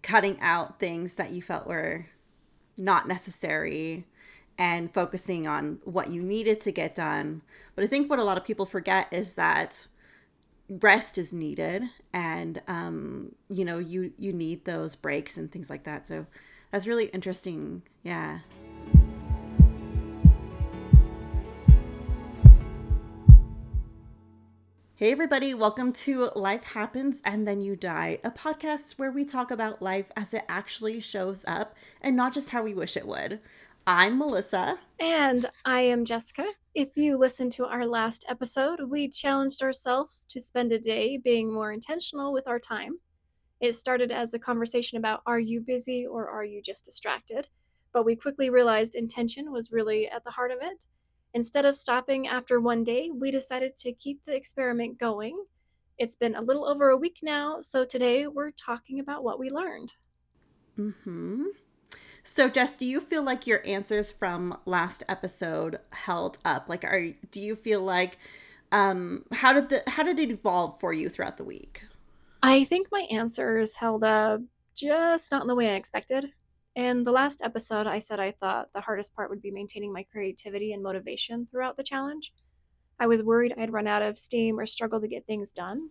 cutting out things that you felt were not necessary and focusing on what you needed to get done. But I think what a lot of people forget is that rest is needed, and you need those breaks and things like that. So that's really interesting. Yeah. Hey, everybody, welcome to Life Happens and Then You Die, a podcast where we talk about life as it actually shows up and not just how we wish it would. I'm Melissa. And I am Jessica. If you listened to our last episode, we challenged ourselves to spend a day being more intentional with our time. It started as a conversation about are you busy or are you just distracted? But we quickly realized intention was really at the heart of it. Instead of stopping after one day, we decided to keep the experiment going. It's been a little over a week now, so today we're talking about what we learned. Mm-hmm. So, Jess, do you feel like your answers from last episode held up? Like, do you feel like how did it evolve for you throughout the week? I think my answers held up just not in the way I expected. In the last episode, I said I thought the hardest part would be maintaining my creativity and motivation throughout the challenge. I was worried I'd run out of steam or struggle to get things done.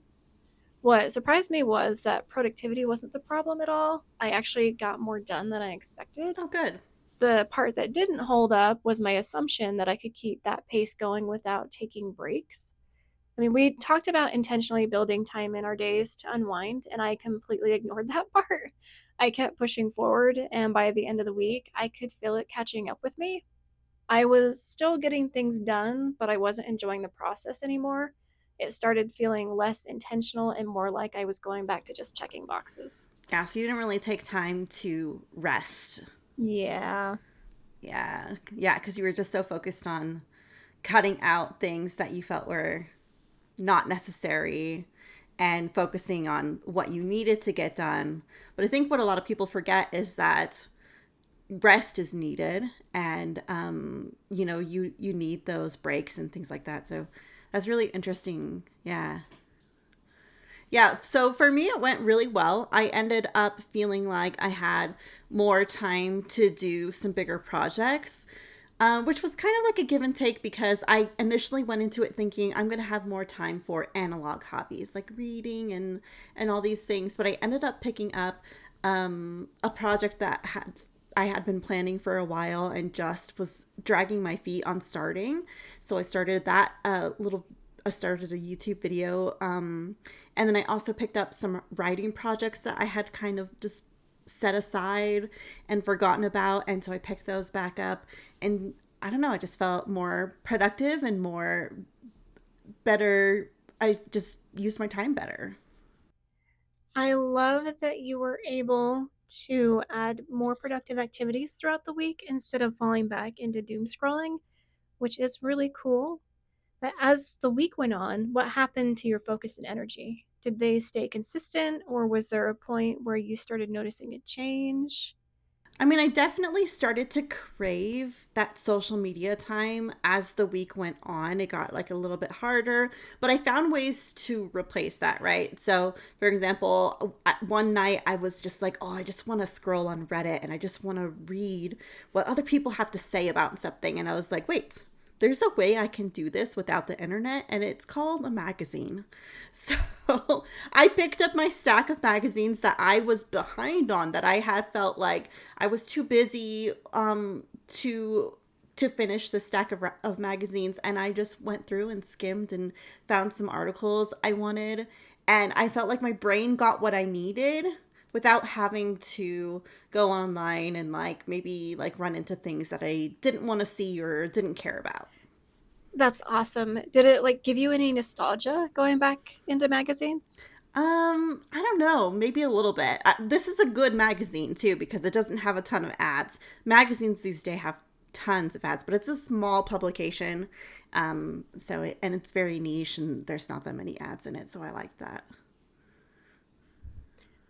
What surprised me was that productivity wasn't the problem at all. I actually got more done than I expected. Oh, good. The part that didn't hold up was my assumption that I could keep that pace going without taking breaks. I mean, we talked about intentionally building time in our days to unwind, and I completely ignored that part. I kept pushing forward, and by the end of the week, I could feel it catching up with me. I was still getting things done, but I wasn't enjoying the process anymore. It started feeling less intentional and more like I was going back to just checking boxes. Yeah, so you didn't really take time to rest. Yeah. Yeah, because you were just so focused on cutting out things that you felt were not necessary and focusing on what you needed to get done. But I think what a lot of people forget is that rest is needed, and you need those breaks and things like that. So that's really interesting. Yeah, so for me it went really well. I ended up feeling like I had more time to do some bigger projects, which was kind of like a give and take, because I initially went into it thinking I'm going to have more time for analog hobbies like reading and all these things. But I ended up picking up a project that I had been planning for a while and just was dragging my feet on starting. So I started that little. I started a YouTube video, and then I also picked up some writing projects that I had kind of just set aside and forgotten about, and so I picked those back up. And I don't know, I just felt more productive and more better. I just used my time better. I love that you were able to add more productive activities throughout the week instead of falling back into doom scrolling, which is really cool. But as the week went on, what happened to your focus and energy? Did they stay consistent, or was there a point where you started noticing a change? I mean, I definitely started to crave that social media time as the week went on. It got like a little bit harder, but I found ways to replace that, right? So, for example, one night I was just like, oh, I just want to scroll on Reddit and I just want to read what other people have to say about something. And I was like, wait, there's a way I can do this without the internet, and it's called a magazine. So I picked up my stack of magazines that I was behind on, that I had felt like I was too busy to finish the stack of magazines, and I just went through and skimmed and found some articles I wanted, and I felt like my brain got what I needed without having to go online and like maybe like run into things that I didn't want to see or didn't care about. That's awesome. Did it like give you any nostalgia going back into magazines? I don't know, maybe a little bit. This is a good magazine too because it doesn't have a ton of ads. Magazines these days have tons of ads, but it's a small publication. And it's very niche and there's not that many ads in it, so I like that.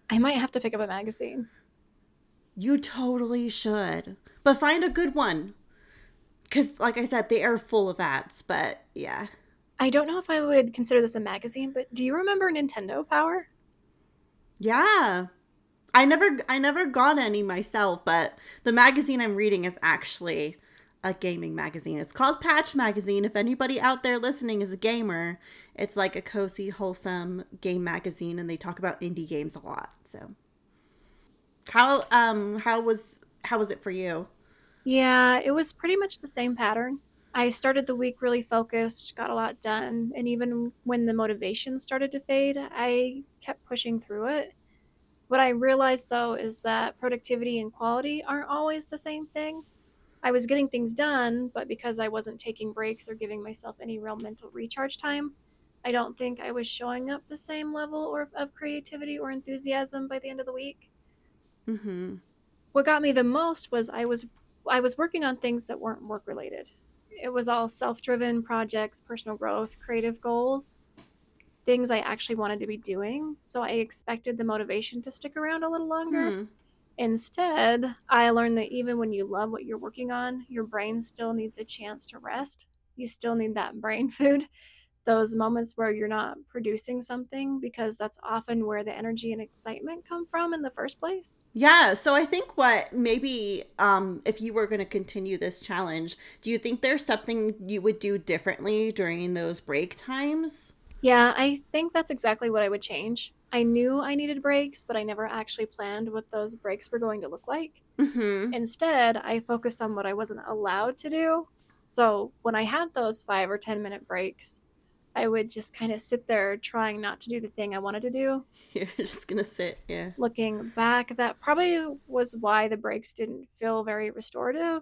I might have to pick up a magazine. You totally should. But find a good one. Because, like I said, they are full of ads, but yeah. I don't know if I would consider this a magazine, but do you remember Nintendo Power? Yeah. I never got any myself, but the magazine I'm reading is actually a gaming magazine. It's called Patch Magazine. If anybody out there listening is a gamer, it's like a cozy, wholesome game magazine, and they talk about indie games a lot. So how was it for you? Yeah, it was pretty much the same pattern. I started the week really focused, got a lot done, and even when the motivation started to fade, I kept pushing through it. What I realized though is that productivity and quality aren't always the same thing. I was getting things done, but because I wasn't taking breaks or giving myself any real mental recharge time, I don't think I was showing up the same level of creativity or enthusiasm by the end of the week. Mm-hmm. What got me the most was I was working on things that weren't work related. It was all self-driven projects, personal growth, creative goals, things I actually wanted to be doing. So I expected the motivation to stick around a little longer. Hmm. Instead, I learned that even when you love what you're working on, your brain still needs a chance to rest. You still need that brain food, those moments where you're not producing something, because that's often where the energy and excitement come from in the first place. Yeah, so I think what maybe if you were going to continue this challenge, do you think there's something you would do differently during those break times? Yeah, I think that's exactly what I would change. I knew I needed breaks, but I never actually planned what those breaks were going to look like. Mm-hmm. Instead, I focused on what I wasn't allowed to do. So when I had those 5 or 10 minute breaks, I would just kind of sit there trying not to do the thing I wanted to do. You're just gonna sit, yeah. Looking back, that probably was why the breaks didn't feel very restorative.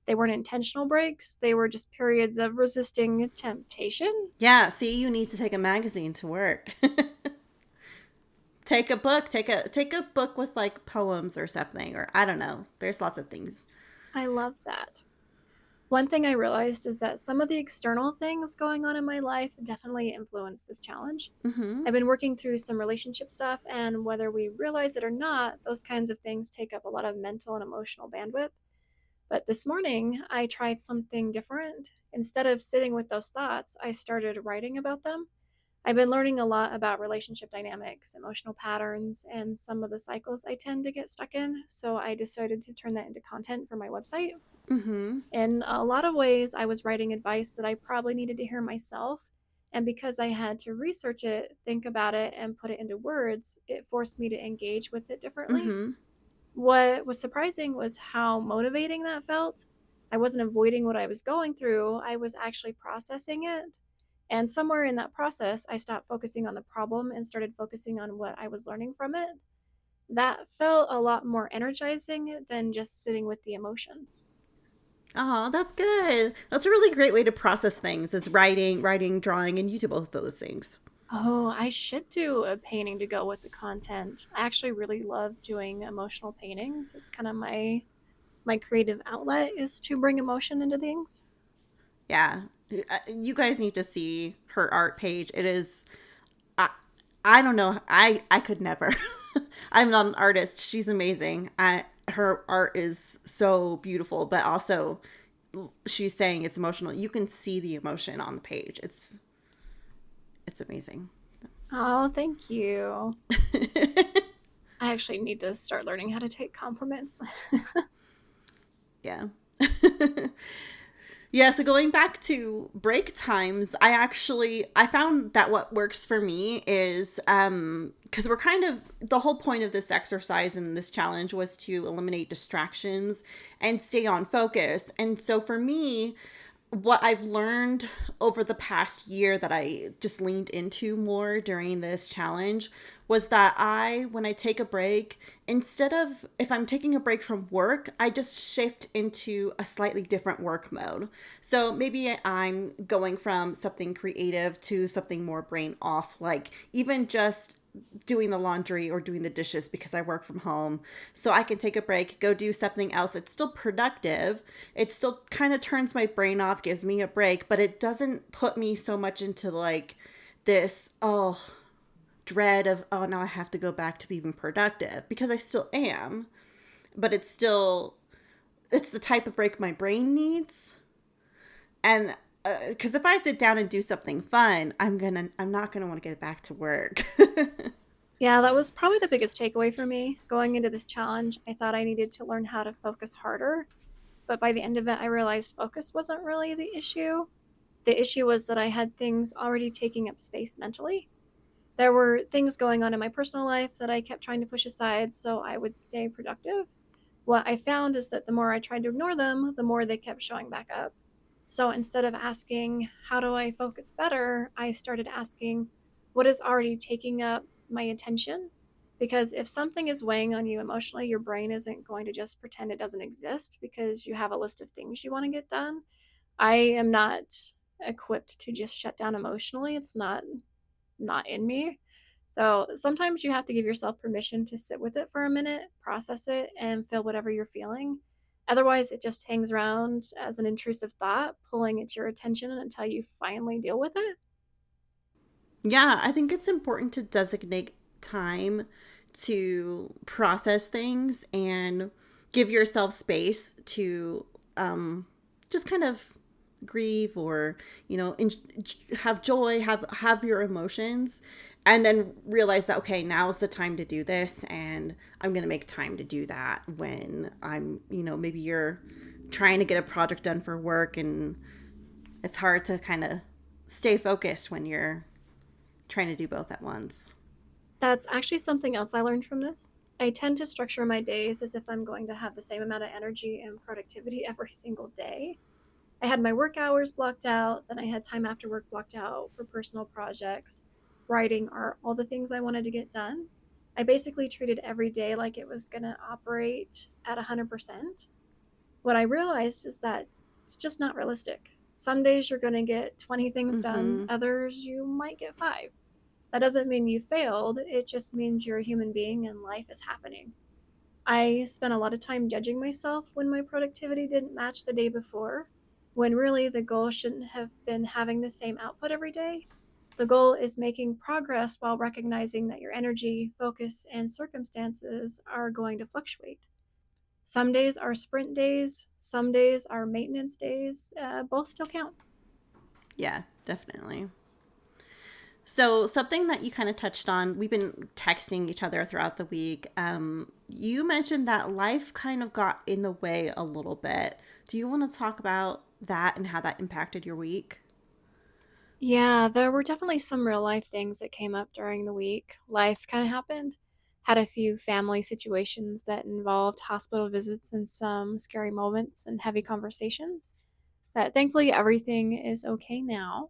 They weren't intentional breaks, they were just periods of resisting temptation. Yeah, see, you need to take a magazine to work. Take a book, take a book with like poems or something, or I don't know. There's lots of things. I love that. One thing I realized is that some of the external things going on in my life definitely influenced this challenge. Mm-hmm. I've been working through some relationship stuff, and whether we realize it or not, those kinds of things take up a lot of mental and emotional bandwidth. But this morning, I tried something different. Instead of sitting with those thoughts, I started writing about them. I've been learning a lot about relationship dynamics, emotional patterns, and some of the cycles I tend to get stuck in. So I decided to turn that into content for my website. Mm-hmm. In a lot of ways, I was writing advice that I probably needed to hear myself. And because I had to research it, think about it, and put it into words, it forced me to engage with it differently. Mm-hmm. What was surprising was how motivating that felt. I wasn't avoiding what I was going through, I was actually processing it. And somewhere in that process, I stopped focusing on the problem and started focusing on what I was learning from it. That felt a lot more energizing than just sitting with the emotions. Oh, that's good. That's a really great way to process things is writing, drawing, and you do both of those things. Oh, I should do a painting to go with the content. I actually really love doing emotional paintings. It's kind of my creative outlet is to bring emotion into things. Yeah. You guys need to see her art page. It is I, I don't know. I could never. I'm not an artist. She's amazing. Her art is so beautiful, but also she's saying it's emotional. You can see the emotion on the page. It's amazing. Oh, thank you. I actually need to start learning how to take compliments. Yeah. Yeah, so going back to break times, I found that what works for me is cuz we're kind of the whole point of this exercise and this challenge was to eliminate distractions and stay on focus. And so for me, what I've learned over the past year that I just leaned into more during this challenge was that when I take a break, instead of if I'm taking a break from work, I just shift into a slightly different work mode. So maybe I'm going from something creative to something more brain off, like even just doing the laundry or doing the dishes because I work from home. So I can take a break, go do something else. It's still productive. It still kind of turns my brain off, gives me a break, but it doesn't put me so much into like this, dread of, oh, now I have to go back to being productive because I still am, but it's the type of break my brain needs. And because if I sit down and do something fun, I'm not gonna want to get back to work. Yeah, that was probably the biggest takeaway for me. Going into this challenge, I thought I needed to learn how to focus harder, but by the end of it, I realized focus wasn't really the issue. The issue was that I had things already taking up space mentally. There were things going on in my personal life that I kept trying to push aside so I would stay productive. What I found is that the more I tried to ignore them, the more they kept showing back up. So instead of asking, how do I focus better? I started asking, what is already taking up my attention? Because if something is weighing on you emotionally, your brain isn't going to just pretend it doesn't exist because you have a list of things you want to get done. I am not equipped to just shut down emotionally. It's not in me. So sometimes you have to give yourself permission to sit with it for a minute, process it, and feel whatever you're feeling. Otherwise, it just hangs around as an intrusive thought, pulling at your attention until you finally deal with it. Yeah, I think it's important to designate time to process things and give yourself space to just kind of grieve or have joy, have your emotions, and then realize that okay, now's the time to do this, and I'm gonna make time to do that when I'm maybe you're trying to get a project done for work and it's hard to kind of stay focused when you're trying to do both at once. That's actually something else I learned from this. I tend to structure my days as if I'm going to have the same amount of energy and productivity every single day. I had my work hours blocked out, then I had time after work blocked out for personal projects, writing, art, all the things I wanted to get done. I basically treated every day like it was going to operate at 100%. What I realized is that it's just not realistic. Some days you're going to get 20 things done, Mm-hmm. others you might get 5. That doesn't mean you failed, it just means you're a human being and life is happening. I spent a lot of time judging myself when my productivity didn't match the day before, when really the goal shouldn't have been having the same output every day. The goal is making progress while recognizing that your energy, focus, and circumstances are going to fluctuate. Some days are sprint days, some days are maintenance days. Both still count. Yeah, definitely. So, something that you kind of touched on, we've been texting each other throughout the week. You mentioned that life kind of got in the way a little bit. Do you want to talk about that and how that impacted your week? Yeah, there were definitely some real life things that came up during the week. Life kind of happened. Had a few family situations that involved hospital visits and some scary moments and heavy conversations. But thankfully, everything is okay now.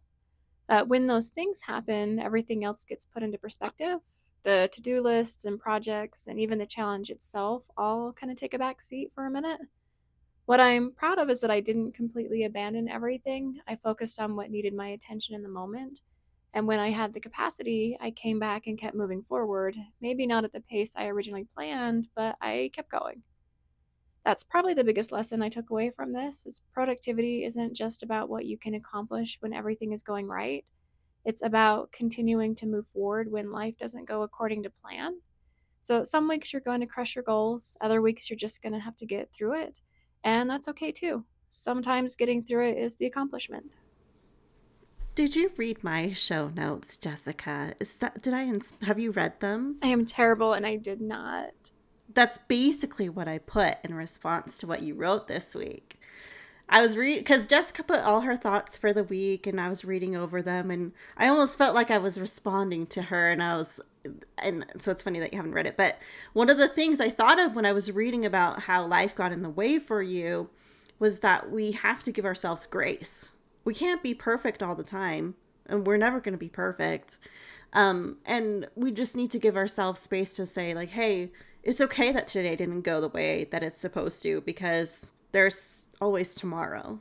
When those things happen, everything else gets put into perspective. The to do lists and projects, and even the challenge itself, all kind of take a back seat for a minute. What I'm proud of is that I didn't completely abandon everything. I focused on what needed my attention in the moment. And when I had the capacity, I came back and kept moving forward. Maybe not at the pace I originally planned, but I kept going. That's probably the biggest lesson I took away from this is productivity isn't just about what you can accomplish when everything is going right. It's about continuing to move forward when life doesn't go according to plan. So some weeks you're going to crush your goals, other weeks you're just going to have to get through it. And that's okay too. Sometimes getting through it is the accomplishment. Did you read my show notes, Jessica? Is that did I have you read them? I am terrible and I did not. That's basically what I put in response to what you wrote this week. I was reading because Jessica put all her thoughts for the week, and I was reading over them, and I almost felt like I was responding to her, and so it's funny that you haven't read it. But one of the things I thought of when I was reading about how life got in the way for you was that we have to give ourselves grace. We can't be perfect all the time, and we're never going to be perfect. And we just need to give ourselves space to say, like, hey, it's okay that today didn't go the way that it's supposed to because there's always tomorrow.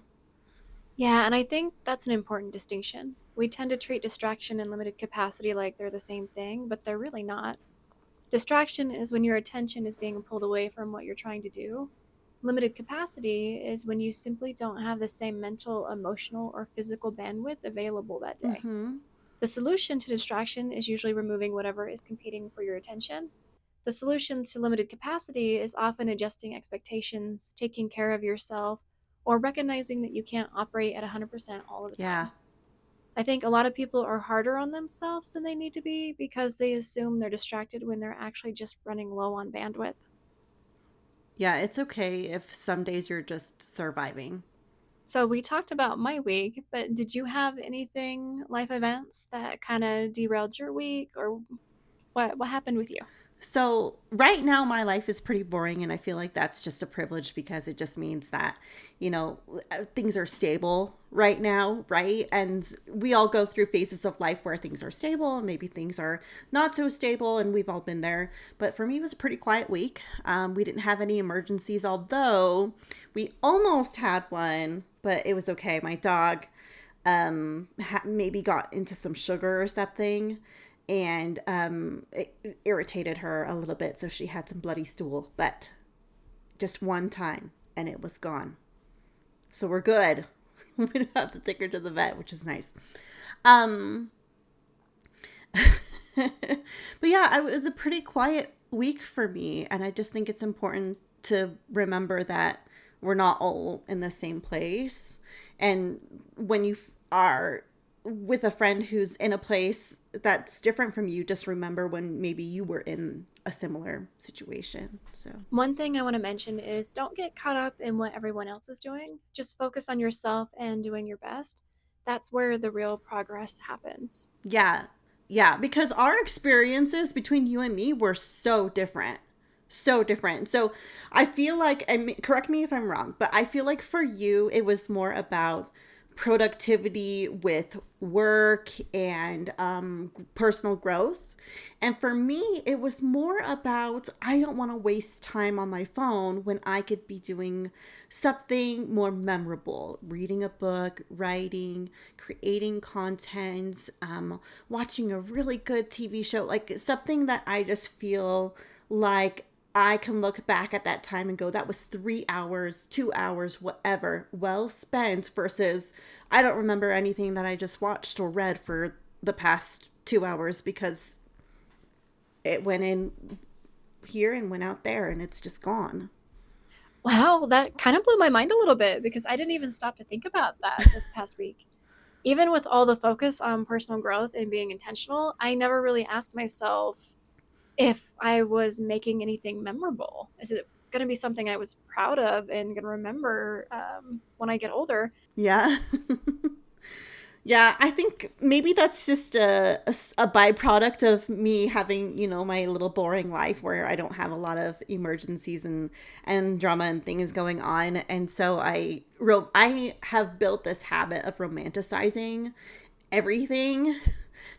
Yeah, and I think that's an important distinction. We tend to treat distraction and limited capacity like they're the same thing, but they're really not. Distraction is when your attention is being pulled away from what you're trying to do. Limited capacity is when you simply don't have the same mental, emotional, or physical bandwidth available that day. Mm-hmm. The solution to distraction is usually removing whatever is competing for your attention. The solution to limited capacity is often adjusting expectations, taking care of yourself, or recognizing that you can't operate at 100% all of the Yeah. time. I think a lot of people are harder on themselves than they need to be because they assume they're distracted when they're actually just running low on bandwidth. Yeah, it's okay if some days you're just surviving. So we talked about my week, but did you have anything, life events that kind of derailed your week, or what happened with you? So, right now, my life is pretty boring, and I feel like that's just a privilege because it just means that, you know, things are stable right now, right? And we all go through phases of life where things are stable, and maybe things are not so stable, and we've all been there. But for me, it was a pretty quiet week. We didn't have any emergencies, although we almost had one, but it was okay. My dog maybe got into some sugar or something, and it irritated her a little bit, so she had some bloody stool, but just one time and it was gone, so we're good. We don't have to take her to the vet, which is nice. um but yeah, it was a pretty quiet week for me, and I just think it's important to remember that we're not all in the same place. And when you are with a friend who's in a place that's different from you, just remember when maybe you were in a similar situation. So, One thing I want to mention is don't get caught up in what everyone else is doing. Just focus on yourself and doing your best. That's where the real progress happens. yeah. Yeah, because our experiences between you and me were so different. So different. So I feel like, and correct me if I'm wrong, but I feel like for you, it was more about productivity with work and personal growth. And for me, it was more about I don't want to waste time on my phone when I could be doing something more memorable, reading a book, writing, creating content, watching a really good TV show, like something that I just feel like I can look back at that time and go, that was 3 hours, 2 hours, whatever, well spent, versus I don't remember anything that I just watched or read for the past 2 hours because it went in here and went out there and it's just gone. Wow, that kind of blew my mind a little bit because I didn't even stop to think about that this past week. Even with all the focus on personal growth and being intentional, I never really asked myself if I was making anything memorable. Is it going to be something I was proud of and going to remember when I get older? Yeah. Yeah, I think maybe that's just a byproduct of me having, my little boring life where I don't have a lot of emergencies and drama and things going on. And so I have built this habit of romanticizing everything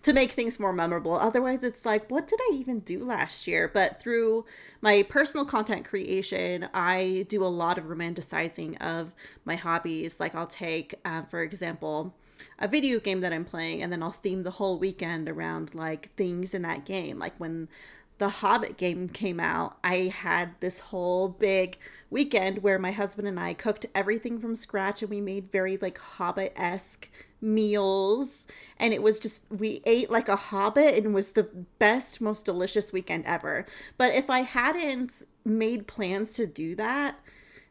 to make things more memorable. Otherwise, it's like, what did I even do last year? But through my personal content creation, I do a lot of romanticizing of my hobbies. Like, I'll take, for example, a video game that I'm playing, and then I'll theme the whole weekend around like things in that game. Like when the Hobbit game came out, I had this whole big weekend where my husband and I cooked everything from scratch, and we made very like Hobbit esque meals. And it was just, we ate like a Hobbit, and it was the best, most delicious weekend ever. But if I hadn't made plans to do that,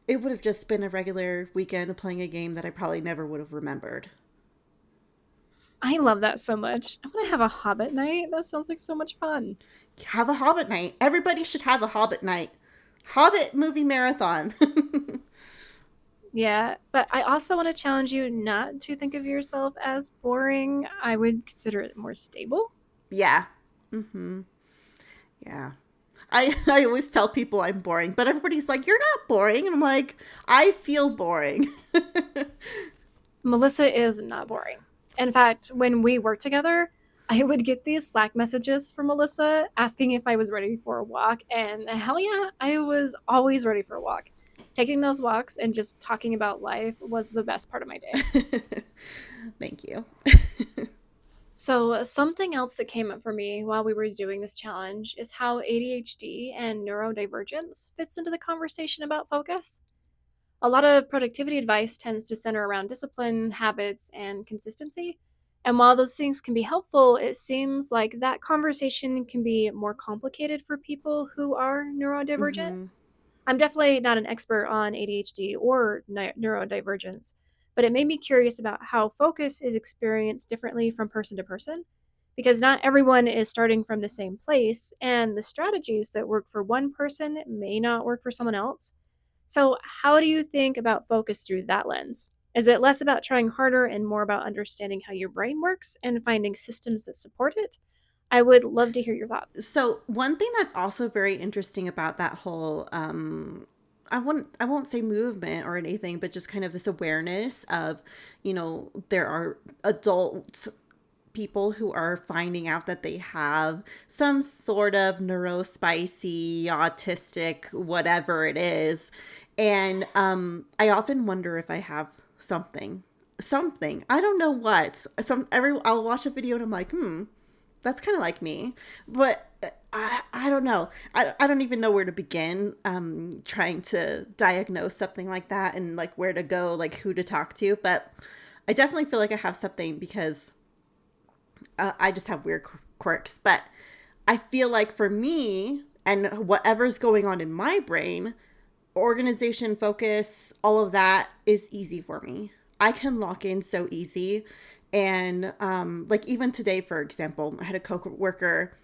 it would have just been a regular weekend playing a game that I probably never would have remembered. I love that so much. I want to have a Hobbit night. That sounds like so much fun. Have a Hobbit night. Everybody should have a Hobbit night. Hobbit movie marathon. Yeah, but I also want to challenge you not to think of yourself as boring. I would consider it more stable. Yeah. Mm-hmm. Yeah. I always tell people I'm boring, but everybody's like, "You're not boring." And I'm like, "I feel boring." Melissa is not boring. In fact, when we worked together, I would get these Slack messages from Melissa asking if I was ready for a walk. And hell yeah, I was always ready for a walk. Taking those walks and just talking about life was the best part of my day. Thank you. So, something else that came up for me while we were doing this challenge is how ADHD and neurodivergence fits into the conversation about focus. A lot of productivity advice tends to center around discipline, habits, and consistency. And while those things can be helpful, it seems like that conversation can be more complicated for people who are neurodivergent. Mm-hmm. I'm definitely not an expert on ADHD or neurodivergence, but it made me curious about how focus is experienced differently from person to person, because not everyone is starting from the same place, and the strategies that work for one person may not work for someone else. So, how do you think about focus through that lens? Is it less about trying harder and more about understanding how your brain works and finding systems that support it? I would love to hear your thoughts. So one thing that's also very interesting about that whole I won't say movement or anything, but just kind of this awareness of, there are adult people who are finding out that they have some sort of neurospicy, autistic, whatever it is. And I often wonder if I have something. I don't know what. I'll watch a video and I'm like, that's kind of like me. But I don't know. I don't even know where to begin trying to diagnose something like that, and like where to go, like who to talk to. But I definitely feel like I have something because I just have weird quirks. But I feel like for me and whatever's going on in my brain, organization, focus, all of that is easy for me. I can lock in so easy. And like even today, for example, I had a coworker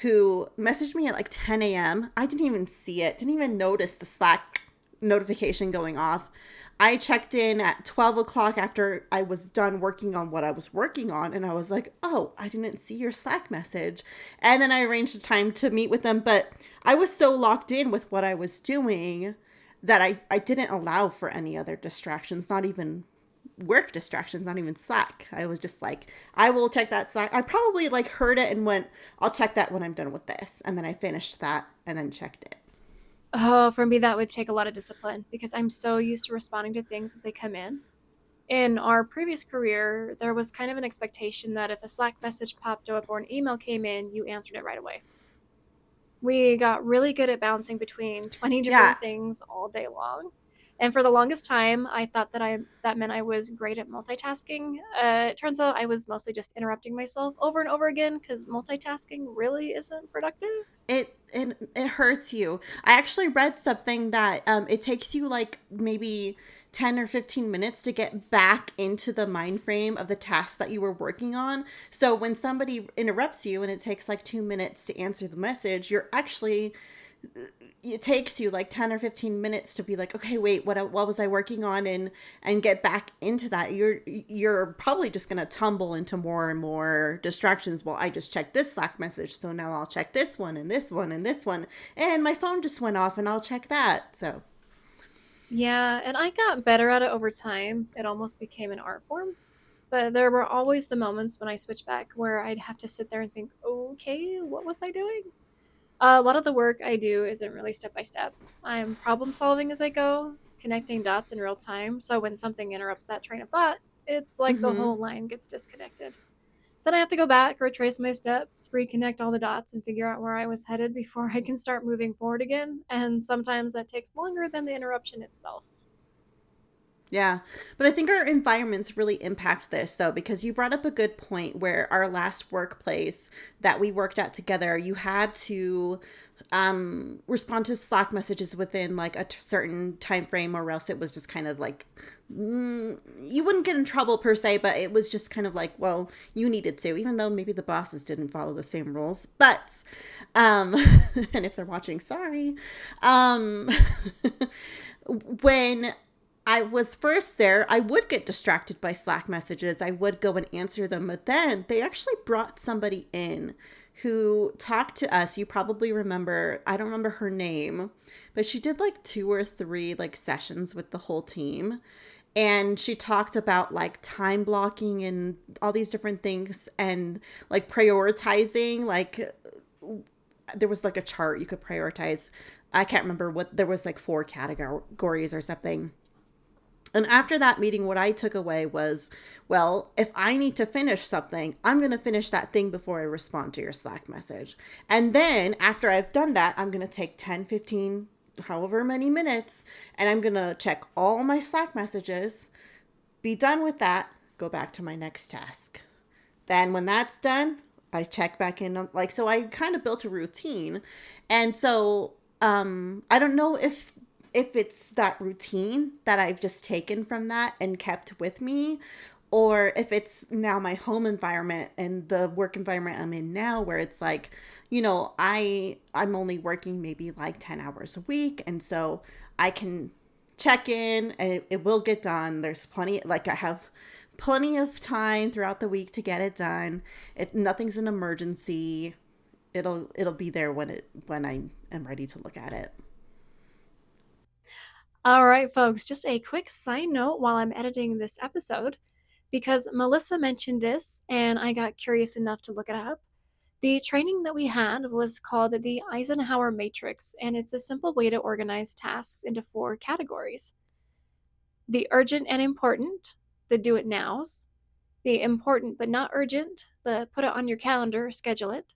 who messaged me at like 10 a.m. I didn't even see it, didn't even notice the Slack notification going off. I checked in at 12 o'clock after I was done working on what I was working on. And I was like, oh, I didn't see your Slack message. And then I arranged a time to meet with them. But I was so locked in with what I was doing that I didn't allow for any other distractions, not even work distractions, not even Slack. I was just like, I will check that Slack. I probably like heard it and went, I'll check that when I'm done with this. And then I finished that and then checked it. Oh, for me, that would take a lot of discipline because I'm so used to responding to things as they come in. In our previous career, there was kind of an expectation that if a Slack message popped up or an email came in, you answered it right away. We got really good at bouncing between 20 Yeah, different things all day long. And for the longest time, I thought that meant I was great at multitasking. It turns out I was mostly just interrupting myself over and over again because multitasking really isn't productive. it hurts you. I actually read something that it takes you like maybe 10 or 15 minutes to get back into the mind frame of the task that you were working on. So when somebody interrupts you and it takes like 2 minutes to answer the message, you're actually it takes you like 10 or 15 minutes to be like, okay, wait, what was I working on, and get back into that. You're probably just going to tumble into more and more distractions. Well, I just checked this Slack message, so now I'll check this one and this one and this one, and my phone just went off and I'll check that. So Yeah, and I got better at it over time. It almost became an art form. But there were always the moments when I switched back where I'd have to sit there and think, okay, what was I doing? A lot of the work I do isn't really step by step. I'm problem solving as I go, connecting dots in real time. So when something interrupts that train of thought, it's like the mm-hmm. whole line gets disconnected. Then I have to go back, retrace my steps, reconnect all the dots, and figure out where I was headed before I can start moving forward again. And sometimes that takes longer than the interruption itself. Yeah. But I think our environments really impact this, though, because you brought up a good point where our last workplace that we worked at together, you had to respond to Slack messages within like a certain time frame, or else it was just kind of like, you wouldn't get in trouble per se, but it was just kind of like, well, you needed to, even though maybe the bosses didn't follow the same rules. But, um, and if they're watching, sorry. Um, when I was first there, I would get distracted by Slack messages. I would go and answer them, but then they actually brought somebody in who talked to us. You probably remember, I don't remember her name, but she did like 2 or 3 like sessions with the whole team. And she talked about like time blocking and all these different things, and like prioritizing, like there was like a chart you could prioritize. I can't remember what, there was like 4 categories or something. And after that meeting, what I took away was, well, if I need to finish something, I'm going to finish that thing before I respond to your Slack message. And then after I've done that, I'm going to take 10, 15, however many minutes, and I'm going to check all my Slack messages, be done with that, go back to my next task. Then when that's done, I check back in. Like, so I kind of built a routine. And so I don't know if if it's that routine that I've just taken from that and kept with me, or if it's now my home environment and the work environment I'm in now, where it's like, I'm only working maybe like 10 hours a week, and so I can check in and it will get done. There's plenty, like I have plenty of time throughout the week to get it done. Nothing's an emergency. It'll be there when I am ready to look at it. All right, folks, just a quick side note while I'm editing this episode, because Melissa mentioned this and I got curious enough to look it up. The training that we had was called the Eisenhower Matrix, and it's a simple way to organize tasks into four categories: the urgent and important, the do it nows, the important but not urgent, the put it on your calendar, schedule it,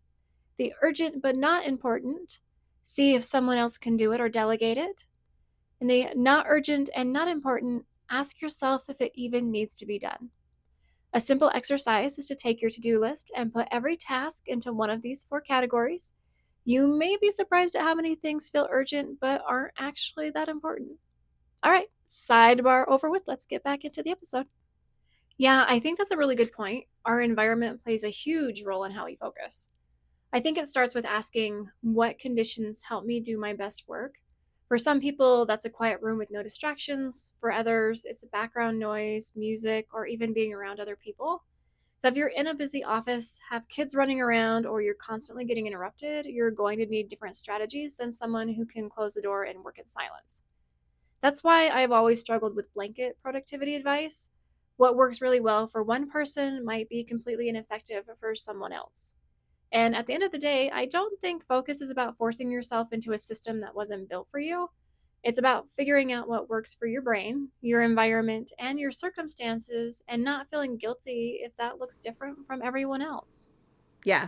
the urgent but not important, see if someone else can do it or delegate it, and the not urgent and not important, ask yourself if it even needs to be done. A simple exercise is to take your to do list and put every task into one of these four categories. You may be surprised at how many things feel urgent but aren't actually that important. All right, sidebar over with. Let's get back into the episode. Yeah, I think that's a really good point. Our environment plays a huge role in how we focus. I think it starts with asking, what conditions help me do my best work? For some people, that's a quiet room with no distractions. For others, it's background noise, music, or even being around other people. So if you're in a busy office, have kids running around, or you're constantly getting interrupted, you're going to need different strategies than someone who can close the door and work in silence. That's why I've always struggled with blanket productivity advice. What works really well for one person might be completely ineffective for someone else. And at the end of the day, I don't think focus is about forcing yourself into a system that wasn't built for you. It's about figuring out what works for your brain, your environment, and your circumstances, and not feeling guilty if that looks different from everyone else. Yeah,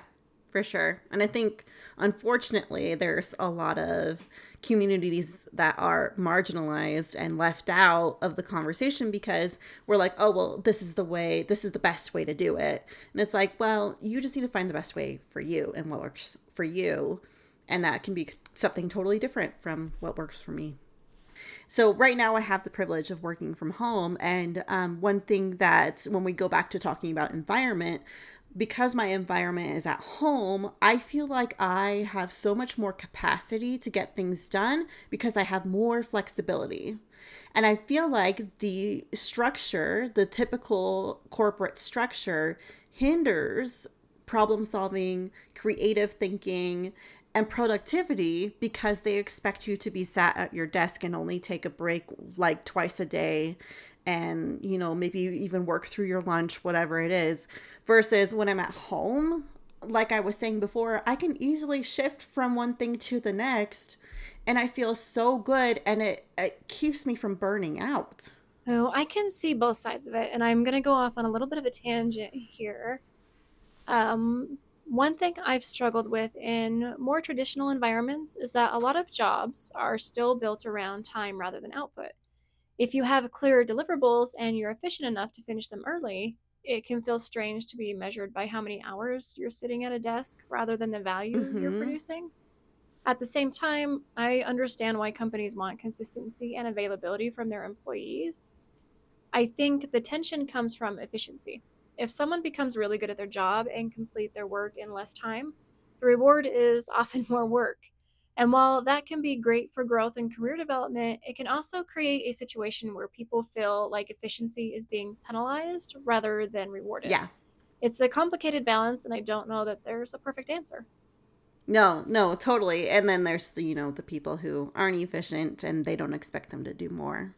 for sure. And I think, unfortunately, there's a lot of communities that are marginalized and left out of the conversation because we're like, oh, well, this is the best way to do it. And it's like, well, you just need to find the best way for you and what works for you. And that can be something totally different from what works for me. So right now I have the privilege of working from home. And one thing that when we go back to talking about environment, because my environment is at home, I feel like I have so much more capacity to get things done because I have more flexibility. And I feel like the typical corporate structure hinders problem solving, creative thinking, and productivity because they expect you to be sat at your desk and only take a break like twice a day and maybe even work through your lunch, whatever it is, versus when I'm at home, like I was saying before, I can easily shift from one thing to the next and I feel so good, and it keeps me from burning out. Oh, I can see both sides of it, and I'm going to go off on a little bit of a tangent here. One thing I've struggled with in more traditional environments is that a lot of jobs are still built around time rather than output. If you have clear deliverables and you're efficient enough to finish them early, it can feel strange to be measured by how many hours you're sitting at a desk rather than the value you're Mm-hmm. producing. At the same time, I understand why companies want consistency and availability from their employees. I think the tension comes from efficiency. If someone becomes really good at their job and complete their work in less time, the reward is often more work. And while that can be great for growth and career development, it can also create a situation where people feel like efficiency is being penalized rather than rewarded. Yeah. It's a complicated balance, and I don't know that there's a perfect answer. No, no, totally. And then there's the people who aren't efficient and they don't expect them to do more.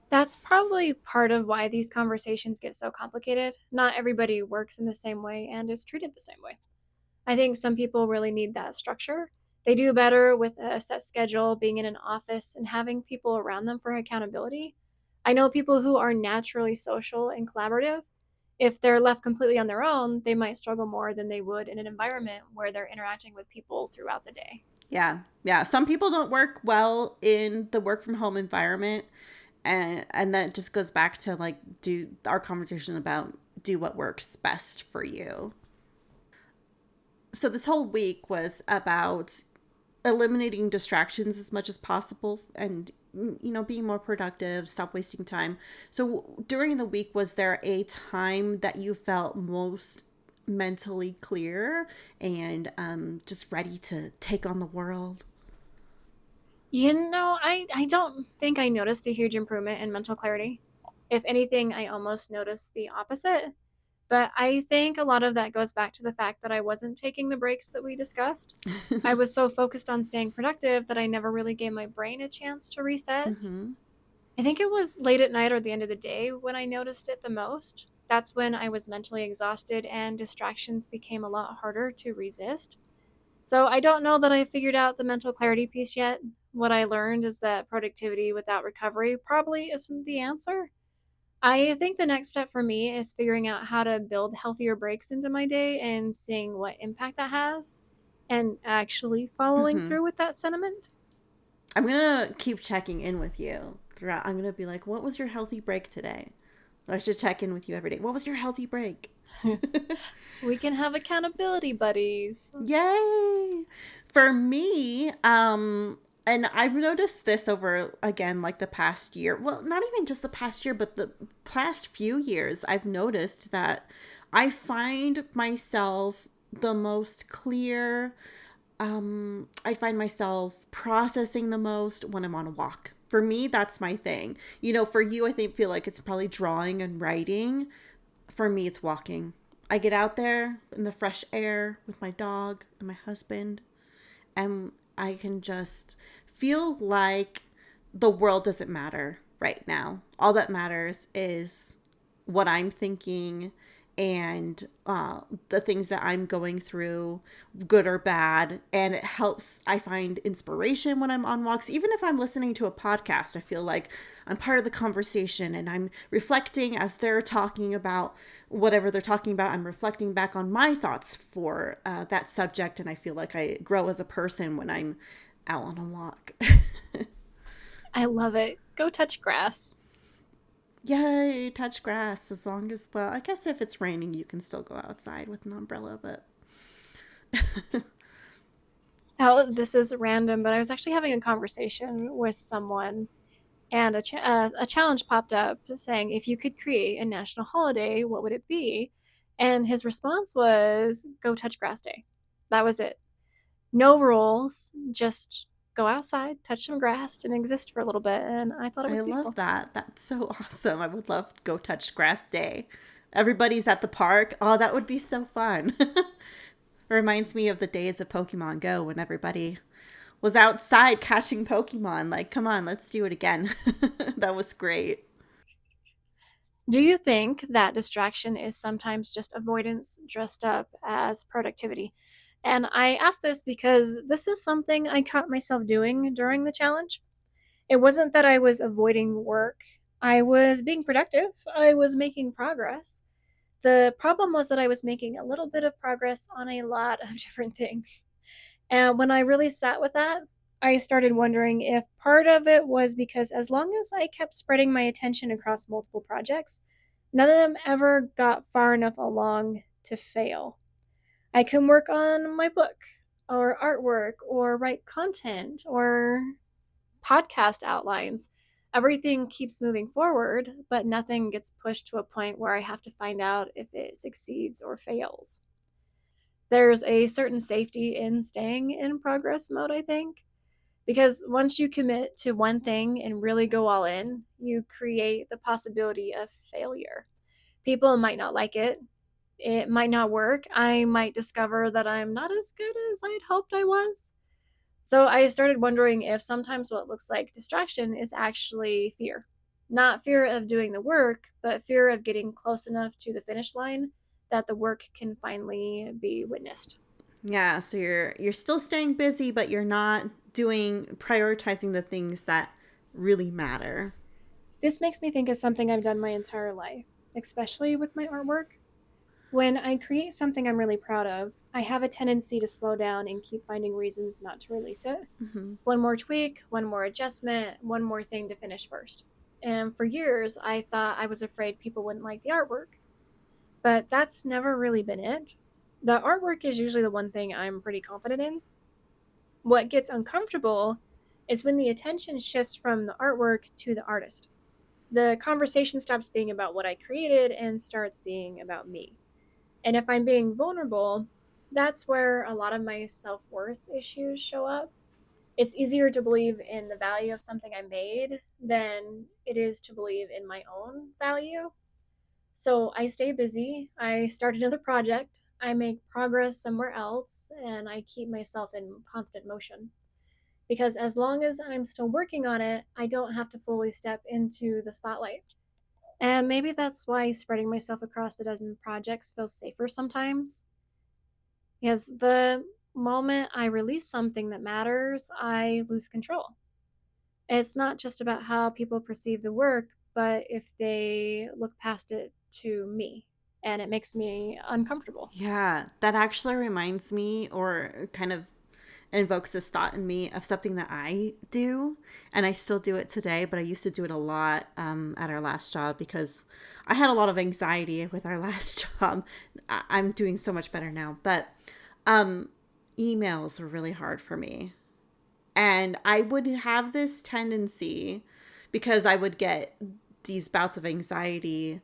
That's probably part of why these conversations get so complicated. Not everybody works in the same way and is treated the same way. I think some people really need that structure. They do better with a set schedule, being in an office, and having people around them for accountability. I know people who are naturally social and collaborative. If they're left completely on their own, they might struggle more than they would in an environment where they're interacting with people throughout the day. Yeah. Yeah. Some people don't work well in the work from home environment. And then it just goes back to like do our conversation about do what works best for you. So this whole week was about eliminating distractions as much as possible and being more productive, stop wasting time. So during the week, was there a time that you felt most mentally clear and just ready to take on the world? I don't think I noticed a huge improvement in mental clarity. If anything, I almost noticed the opposite. But I think a lot of that goes back to the fact that I wasn't taking the breaks that we discussed. I was so focused on staying productive that I never really gave my brain a chance to reset. Mm-hmm. I think it was late at night or the end of the day when I noticed it the most. That's when I was mentally exhausted and distractions became a lot harder to resist. So I don't know that I figured out the mental clarity piece yet. What I learned is that productivity without recovery probably isn't the answer. I think the next step for me is figuring out how to build healthier breaks into my day and seeing what impact that has and actually following Mm-hmm. through with that sentiment. I'm gonna keep checking in with you throughout. I'm gonna be like, what was your healthy break today? I should check in with you every day. What was your healthy break? We can have accountability buddies. Yay! For me, and I've noticed this over again, like the past year. Well, not even just the past year, but the past few years, I've noticed that I find myself the most clear. I find myself processing the most when I'm on a walk. For me, that's my thing. For you, I think feel like it's probably drawing and writing. For me, it's walking. I get out there in the fresh air with my dog and my husband, and I can just feel like the world doesn't matter right now. All that matters is what I'm thinking and the things that I'm going through, good or bad. And it helps, I find inspiration when I'm on walks. Even if I'm listening to a podcast, I feel like I'm part of the conversation and I'm reflecting as they're talking about whatever they're talking about. I'm reflecting back on my thoughts for that subject. And I feel like I grow as a person when I'm out on a walk. I love it. Go touch grass. Yay, touch grass as long as, well, I guess if it's raining, you can still go outside with an umbrella, but. Oh, this is random, but I was actually having a conversation with someone, and a challenge popped up saying, if you could create a national holiday, what would it be? And his response was, go touch grass day. That was it. No rules, just go outside, touch some grass, and exist for a little bit. And I thought it I was love beautiful. that. That's so awesome. I would love to go touch grass day. Everybody's at the park. Oh, that would be so fun. Reminds me of the days of Pokemon Go when everybody was outside catching Pokemon. Like, come on, let's do it again. That was great. Do you think that distraction is sometimes just avoidance dressed up as productivity? And I ask this because this is something I caught myself doing during the challenge. It wasn't that I was avoiding work, I was being productive, I was making progress. The problem was that I was making a little bit of progress on a lot of different things. And when I really sat with that, I started wondering if part of it was because as long as I kept spreading my attention across multiple projects, none of them ever got far enough along to fail. I can work on my book or artwork or write content or podcast outlines. Everything keeps moving forward, but nothing gets pushed to a point where I have to find out if it succeeds or fails. There's a certain safety in staying in progress mode, I think, because once you commit to one thing and really go all in, you create the possibility of failure. People might not like it. It might not work. I might discover that I'm not as good as I'd hoped I was. So I started wondering if sometimes what looks like distraction is actually fear. Not fear of doing the work, but fear of getting close enough to the finish line that the work can finally be witnessed. Yeah, so you're still staying busy, but you're not doing prioritizing the things that really matter. This makes me think of something I've done my entire life, especially with my artwork. When I create something I'm really proud of, I have a tendency to slow down and keep finding reasons not to release it. Hmm. One more tweak, one more adjustment, one more thing to finish first. And for years, I thought I was afraid people wouldn't like the artwork, but that's never really been it. The artwork is usually the one thing I'm pretty confident in. What gets uncomfortable is when the attention shifts from the artwork to the artist. The conversation stops being about what I created and starts being about me. And if I'm being vulnerable, that's where a lot of my self worth issues show up. It's easier to believe in the value of something I made than it is to believe in my own value. So I stay busy, I start another project, I make progress somewhere else, and I keep myself in constant motion. Because as long as I'm still working on it, I don't have to fully step into the spotlight. And maybe that's why spreading myself across a dozen projects feels safer sometimes. Because the moment I release something that matters, I lose control. It's not just about how people perceive the work, but if they look past it to me, and it makes me uncomfortable. Yeah, that actually reminds me, or kind of invokes this thought in me of something that I do, and I still do it today, but I used to do it a lot at our last job because I had a lot of anxiety with our last job. I'm doing so much better now, but um, emails were really hard for me. And I would have this tendency because I would get these bouts of anxiety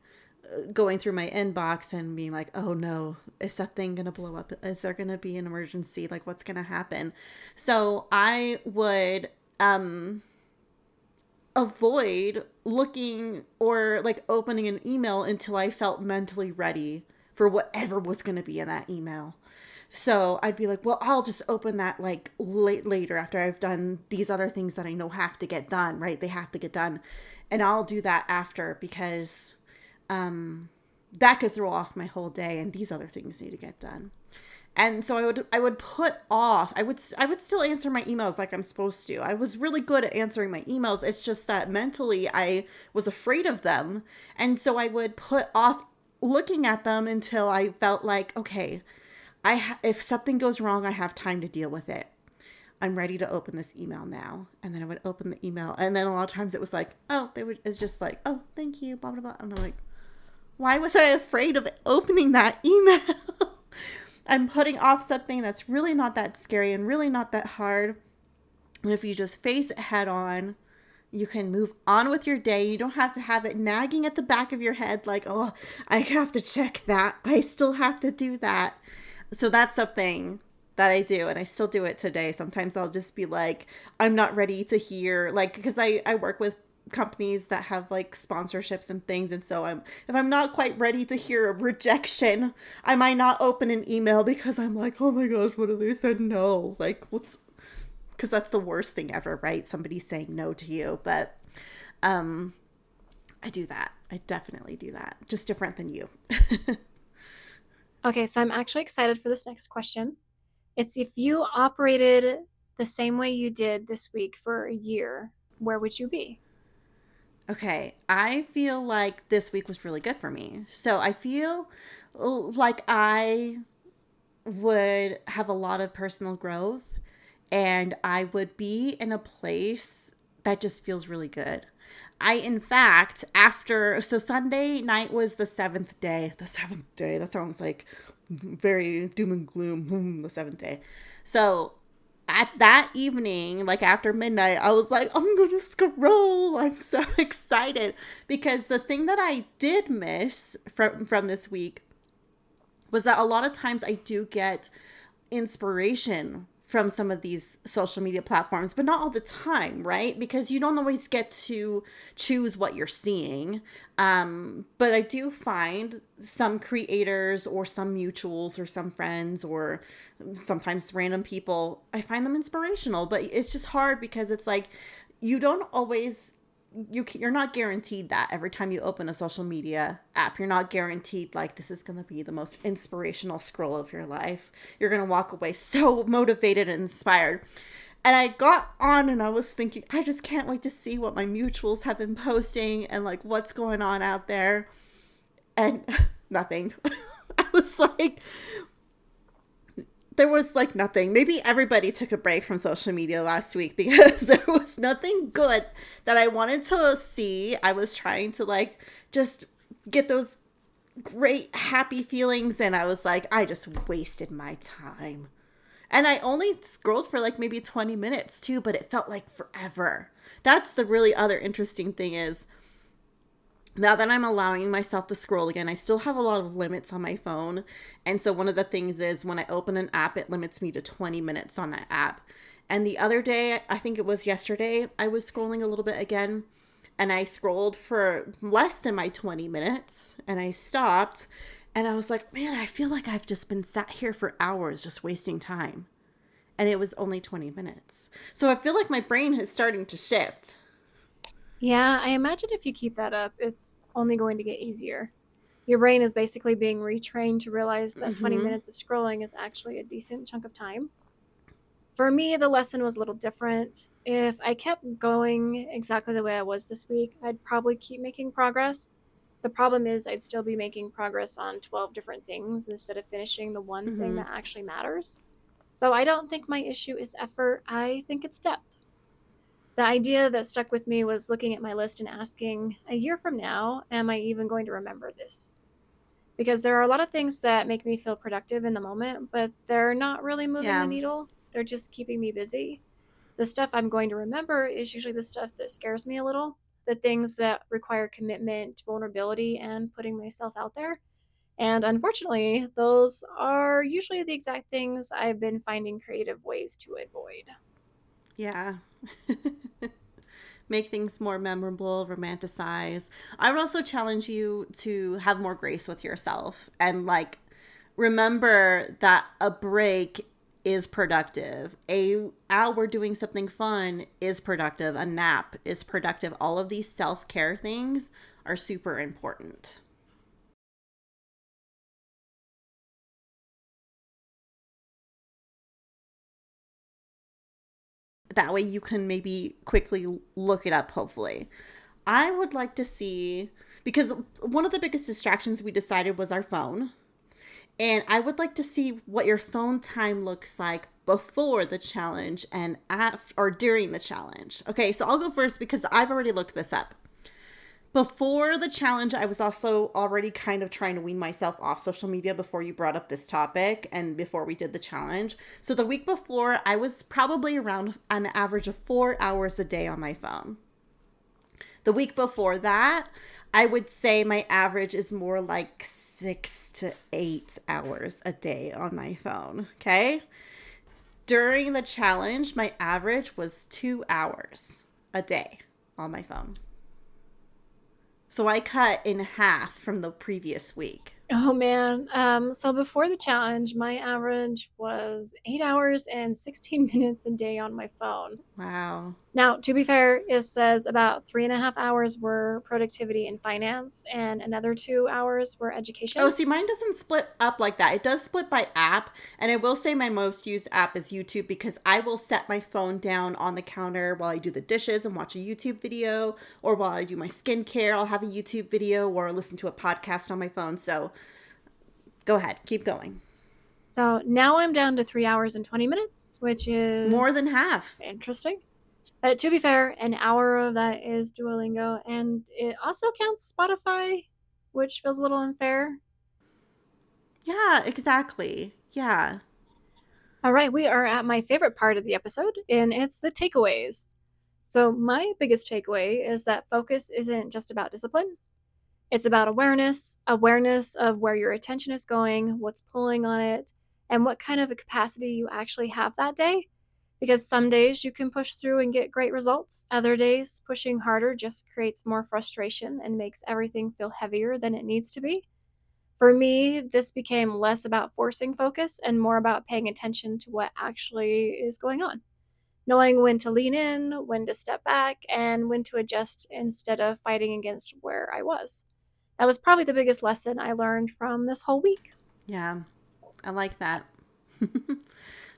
going through my inbox and being like, oh no, is something going to blow up? Is there going to be an emergency? Like, what's going to happen? So I would avoid looking or like opening an email until I felt mentally ready for whatever was going to be in that email. So I'd be like, well, I'll just open that like later after I've done these other things that I know have to get done, right? They have to get done. And I'll do that after because that could throw off my whole day and these other things need to get done. And so I would put off. I would still answer my emails like I'm supposed to. I was really good at answering my emails. It's just that mentally I was afraid of them. And so I would put off looking at them until I felt like, okay, if something goes wrong, I have time to deal with it. I'm ready to open this email now. And then I would open the email. And then a lot of times it was like, oh, it's just like, oh, thank you, blah, blah, blah. And I'm like, why was I afraid of opening that email? I'm putting off something that's really not that scary and really not that hard. And if you just face it head on, you can move on with your day. You don't have to have it nagging at the back of your head like, oh, I have to check that. I still have to do that. So that's something that I do, and I still do it today. Sometimes I'll just be like, I'm not ready to hear, like, because I work with companies that have like sponsorships and things, and so if I'm not quite ready to hear a rejection, I might not open an email because I'm like, oh my gosh, what if they said no? Like, what's, because that's the worst thing ever, right? Somebody saying no to you. But I do that. I definitely do that. Just different than you. Okay, so I'm actually excited for this next question. It's if you operated the same way you did this week for a year, where would you be? Okay, I feel like this week was really good for me. So I feel like I would have a lot of personal growth and I would be in a place that just feels really good. In fact, so Sunday night was the seventh day. The seventh day, that sounds like very doom and gloom. The seventh day. So at that evening, like after midnight, I was like, I'm gonna scroll. I'm so excited because the thing that I did miss from this week was that a lot of times I do get inspiration from some of these social media platforms, but not all the time, right? Because you don't always get to choose what you're seeing. But I do find some creators or some mutuals or some friends or sometimes random people, I find them inspirational, but it's just hard because it's like you don't always you're not guaranteed that every time you open a social media app. You're not guaranteed like this is going to be the most inspirational scroll of your life. You're going to walk away so motivated and inspired. And I got on and I was thinking, I just can't wait to see what my mutuals have been posting and like what's going on out there. And nothing. I was like, there was like nothing. Maybe everybody took a break from social media last week because there was nothing good that I wanted to see. I was trying to like just get those great happy feelings and I was like, I just wasted my time. And I only scrolled for like maybe 20 minutes too, but it felt like forever. That's the really other interesting thing is now that I'm allowing myself to scroll again, I still have a lot of limits on my phone. And so one of the things is when I open an app, it limits me to 20 minutes on that app. And the other day, I think it was yesterday, I was scrolling a little bit again and I scrolled for less than my 20 minutes and I stopped and I was like, man, I feel like I've just been sat here for hours just wasting time. And it was only 20 minutes. So I feel like my brain is starting to shift. Yeah, I imagine if you keep that up, it's only going to get easier. Your brain is basically being retrained to realize that 20 Mm-hmm. minutes of scrolling is actually a decent chunk of time. For me, the lesson was a little different. If I kept going exactly the way I was this week, I'd probably keep making progress. The problem is, I'd still be making progress on 12 different things instead of finishing the one thing Mm-hmm. that actually matters. So I don't think my issue is effort, I think it's depth. The idea that stuck with me was looking at my list and asking, a year from now, am I even going to remember this? Because there are a lot of things that make me feel productive in the moment, but they're not really moving the Yeah. needle. They're just keeping me busy. The stuff I'm going to remember is usually the stuff that scares me a little, the things that require commitment, vulnerability, and putting myself out there. And unfortunately, those are usually the exact things I've been finding creative ways to avoid. Yeah. Make things more memorable, romanticize. I would also challenge you to have more grace with yourself and like remember that a break is productive. A hour doing something fun is productive. A nap is productive. All of these self-care things are super important. That way you can maybe quickly look it up hopefully. I would like to see because one of the biggest distractions we decided was our phone. And I would like to see what your phone time looks like before the challenge and after or during the challenge. Okay, so I'll go first because I've already looked this up. Before the challenge, I was also already kind of trying to wean myself off social media before you brought up this topic and before we did the challenge. So the week before, I was probably around an average of 4 hours a day on my phone. The week before that, I would say my average is more like 6 to 8 hours a day on my phone. Okay. During the challenge, my average was 2 hours a day on my phone. So I cut in half from the previous week. Oh man. So before the challenge, my average was 8 hours and 16 minutes a day on my phone. Wow. Now, to be fair, it says about 3.5 hours were productivity and finance, and another 2 hours were Oh, education. see, mine doesn't split up like that. It does split by app. And I will say my most used app is YouTube because I will set my phone down on the counter while I do the dishes and watch a YouTube video, or while I do my skincare, I'll have a YouTube video or listen to a podcast on my phone. So go ahead, keep going. So now I'm down to 3 hours and 20 minutes, which More than is half. interesting. To be fair, an hour of that is Duolingo, and it also counts Spotify, which feels a little unfair. Yeah, exactly. Yeah. All right, we are at my favorite part of the episode, and it's the takeaways. So, my biggest takeaway is that focus isn't just about discipline, it's about awareness of where your attention is going, what's pulling on it, and what kind of a capacity you actually have that day. Because some days you can push through and get great results. Other days, pushing harder just creates more frustration and makes everything feel heavier than it needs to be. For me, this became less about forcing focus and more about paying attention to what actually is going on, knowing when to lean in, when to step back, and when to adjust instead of fighting against where I was. That was probably the biggest lesson I learned from this whole week. Yeah. I like that.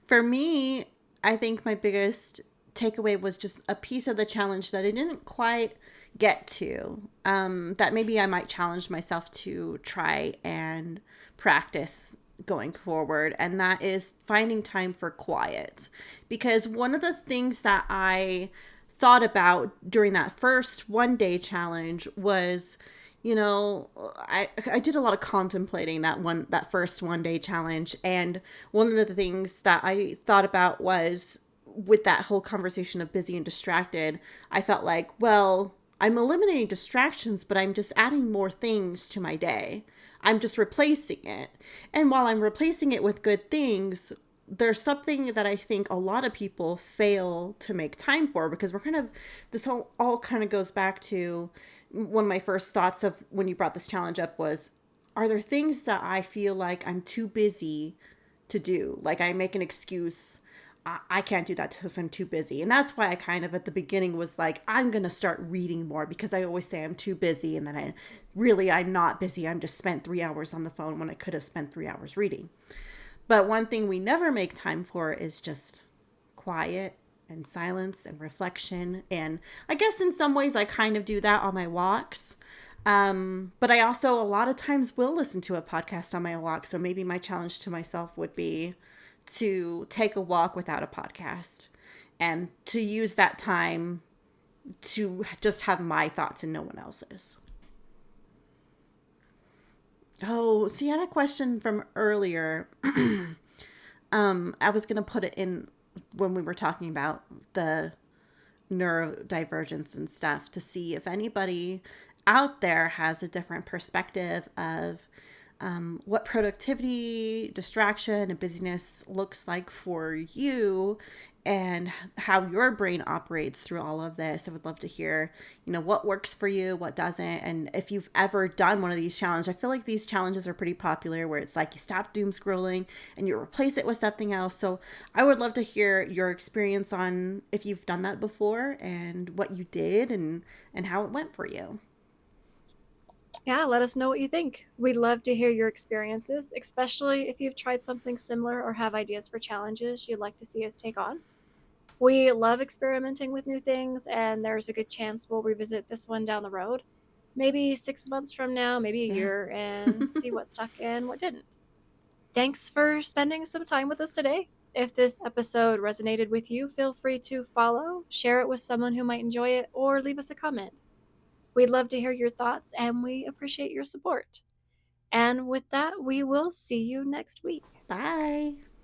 For me, I think my biggest takeaway was just a piece of the challenge that I didn't quite get to. That maybe I might challenge myself to try and practice going forward, and that is finding time for quiet. Because one of the things that I thought about during that first 1 day challenge was I did a lot of contemplating that first 1 day challenge, and one of the things that I thought about was with that whole conversation of busy and distracted. I felt like, well, I'm eliminating distractions, but I'm just adding more things to my day. I'm just replacing it. And while I'm replacing it with good things, there's something that I think a lot of people fail to make time for, because we're kind of, this whole all kind of goes back to one of my first thoughts of when you brought this challenge up was, are there things that I feel like I'm too busy to do? Like I make an excuse, I can't do that because I'm too busy. And that's why I kind of at the beginning was like, I'm going to start reading more, because I always say I'm too busy. And then I'm not busy. I'm just spent 3 hours on the phone when I could have spent 3 hours reading. But one thing we never make time for is just quiet and silence and reflection. And I guess in some ways I kind of do that on my walks. But I also a lot of times will listen to a podcast on my walk. So maybe my challenge to myself would be to take a walk without a podcast and to use that time to just have my thoughts and no one else's. Oh, see, I had a question from earlier. I was going to put it in when we were talking about the neurodivergence and stuff to see if anybody out there has a different perspective of what productivity, distraction, and busyness looks like for you, and how your brain operates through all of this. I would love to hear, what works for you, what doesn't, and if you've ever done one of these challenges. I feel like these challenges are pretty popular where it's like you stop doom scrolling and you replace it with something else. So I would love to hear your experience on if you've done that before and what you did and how it went for you. Yeah, let us know what you think. We'd love to hear your experiences, especially if you've tried something similar or have ideas for challenges you'd like to see us take on. We love experimenting with new things, and there's a good chance we'll revisit this one down the road. Maybe 6 months from now, maybe a Yeah. year, and see what stuck and what didn't. Thanks for spending some time with us today. If this episode resonated with you, feel free to follow, share it with someone who might enjoy it, or leave us a comment. We'd love to hear your thoughts, and we appreciate your support. And with that, we will see you next week. Bye.